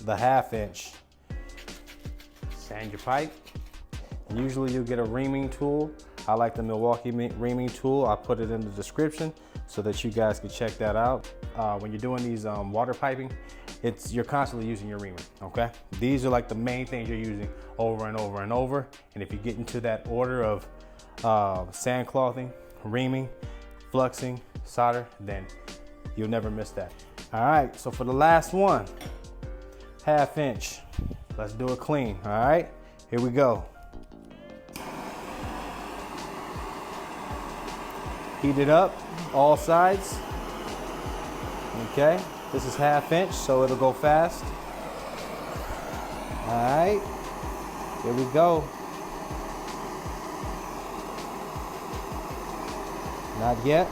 the 1/2 inch. Sand your pipe. Usually you'll get a reaming tool. I like the Milwaukee reaming tool. I'll put it in the description so that you guys can check that out. When you're doing these water piping, you're constantly using your reamer, okay? These are like the main things you're using over and over and over. And if you get into that order of sand clothing, reaming, fluxing, solder, then you'll never miss that. All right, so for the last one, 1/2 inch. Let's do it clean, all right? Here we go. Heat it up, all sides. Okay, this is 1/2 inch, so it'll go fast. All right, here we go. Not yet.